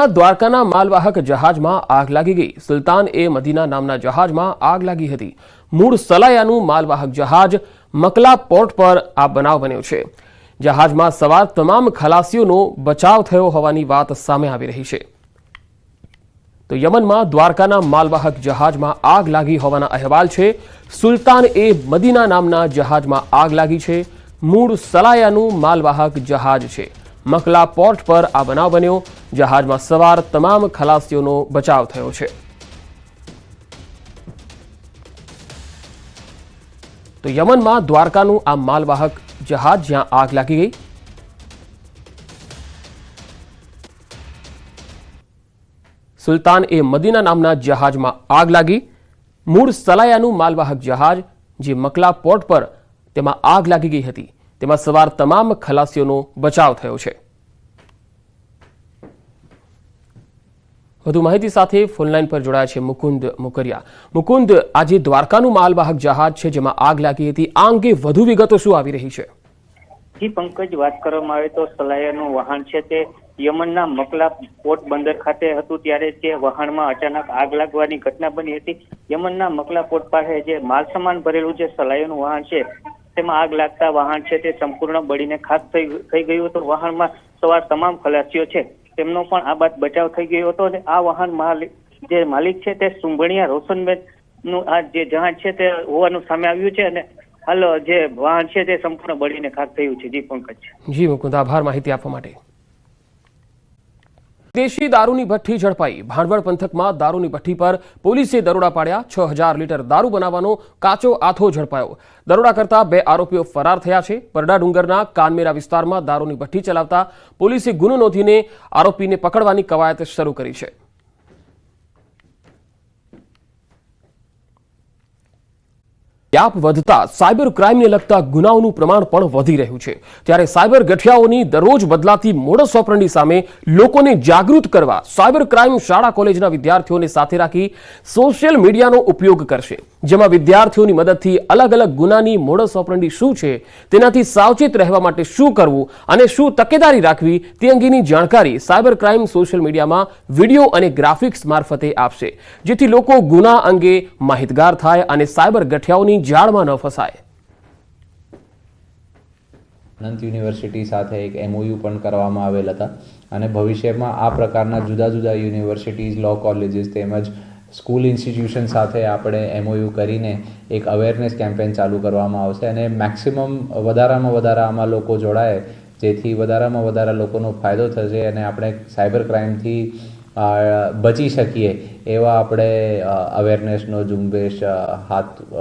યમનમાં દ્વારકાના માલવાહક જહાજમાં આગ લાગી ગઈ। સુલતાન એ મદીના નામના જહાજમાં આગ લાગી હતી। મૂળ સલાયાનું માલવાહક જહાજ મકલા પોર્ટ પર આ બનાવ બન્યો છે। જહાજમાં સવાર તમામ ખલાસીઓનો બચાવ થયો હોવાની વાત સામે આવી રહી છે। તો યમનમાં દ્વારકાના માલવાહક જહાજમાં આગ લાગી હોવાના અહેવાલ છે। સુલતાન એ મદીના નામના જહાજમાં આગ લાગી છે। મૂળ સલાયાનું માલવાહક જહાજ છે। મકલા પોર્ટ પર આ બનાવ બન્યો। જહાજમાં સવાર તમામ ખલાસીઓનો બચાવ થયો છે। તો યમનમાં દ્વારકાનું આ માલવાહક જહાજ જ્યાં આગ લાગી ગઈ। સુલતાન એ મદીના નામના જહાજમાં આગ લાગી। મૂળ સલાયાનું માલવાહક જહાજ જે મકલા પોર્ટ પર તેમાં આગ લાગી ગઈ હતી। તેમાં સવાર તમામ ખલાસીઓનો બચાવ થયો છે। વધુ માહિતી સાથે ફોનલાઈન પર જોડાયા છે મુકુંદ મુકરિયા। મુકુંદ, આજે દ્વારકાનું માલવાહક જહાજ છે જેમાં આગ લાગી હતી, આ અંગે વધુ વિગતો શું આવી રહી છે? જી પંકજ, વાત કરવામાં આવે તો સલાયાનું વાહન છે તે યમનના મકલા પોર્ટ બંદર ખાતે હતું, ત્યારે તે વાહનમાં અચાનક આગ લાગવાની ઘટના બની હતી। યમનના મકલા પોર્ટ પાસે જે માલ સામાન ભરેલું જે સલાયાનું વાહન છે તેમાં આગ લાગતા વાહન છે તે સંપૂર્ણ બળીને ખાખ થઈ ગયું હતું। વાહનમાં સવાર તમામ ખલાસીઓ છે તેમનો પણ આ બાદ બચાવ થઈ ગયો હતો અને આ વાહન માલિક છે તે સુંભણિયા રોશનબેન નું આ જે જહાજ છે તે હોવાનું સામે આવ્યું છે અને હાલ જે વાહન છે તે સંપૂર્ણ બળીને ખાખ થયું છે। જી પંકજ। જી મુકુંદ, આભાર માહિતી આપવા માટે। દેશી દારૂની ભઠ્ઠી ઝડપાઈ। ભાણવડ પંથકમાં દારૂની ભઠ્ઠી પર પોલીસે દરોડા પાડ્યા। 6000 લીટર દારૂ બનાવવાનો કાચો આથો ઝડપાયો। દરોડા કરતા 2 આરોપીઓ ફરાર થયા છે। પરડા ડુંગરના કાનમેરા વિસ્તારમાં દારૂની ભઠ્ઠી ચલાવતા પોલીસે ગુનો નોંધીને આરોપીને પકડવાની કવાયત શરૂ કરી છે। વ્યાપ વધતા સાયબર ક્રાઇમને લગતા ગુનાઓનું પ્રમાણ પણ વધી રહ્યું છે। ત્યારે સાયબર ગઠિયાઓની દરરોજ બદલાતી મોડસ ઓપરેન્ડી સામે લોકોને જાગૃત કરવા સાયબર ક્રાઇમ શાળા કોલેજના વિદ્યાર્થીઓને સાથે રાખી સોશિયલ મીડિયાનો ઉપયોગ કરશે, જેમાં વિદ્યાર્થીઓની મદદથી અલગ અલગ ગુનાની મોડસ ઓપરેન્ડી શું છે, તેનાથી સાવચેત રહેવા માટે શું કરવું અને શું તકેદારી રાખવી તે અંગેની જાણકારી સાયબર ક્રાઇમ સોશિયલ મીડિયામાં વિડીયો અને ગ્રાફિક્સ મારફતે આપશે, જેથી લોકો ગુના અંગે માહિતગાર થાય અને સાયબર ગઠિયાઓની જાળમાં ન ફસાય। અનંત યુનિવર્સિટી સાથે એક MOU પણ કરવામાં આવેલ હતા અને ભવિષ્યમાં આ પ્રકારના જુદા જુદા યુનિવર્સિટીઝ, લો કોલેજીસ તેમજ સ્કૂલ ઇન્સ્ટિટ્યુશન સાથે આપણે MOU કરીને એક અવેરનેસ કેમ્પેન ચાલુ કરવામાં આવશે અને મેક્સિમમ વધારામાં વધારે આમાં લોકો જોડાય, જેથી વધારામાં વધારે લોકોનો ફાયદો થશે અને આપણે સાયબર ક્રાઇમથી બચી શકીએ એવા આપણે અવેરનેસનો ઝુંબેશ હાથ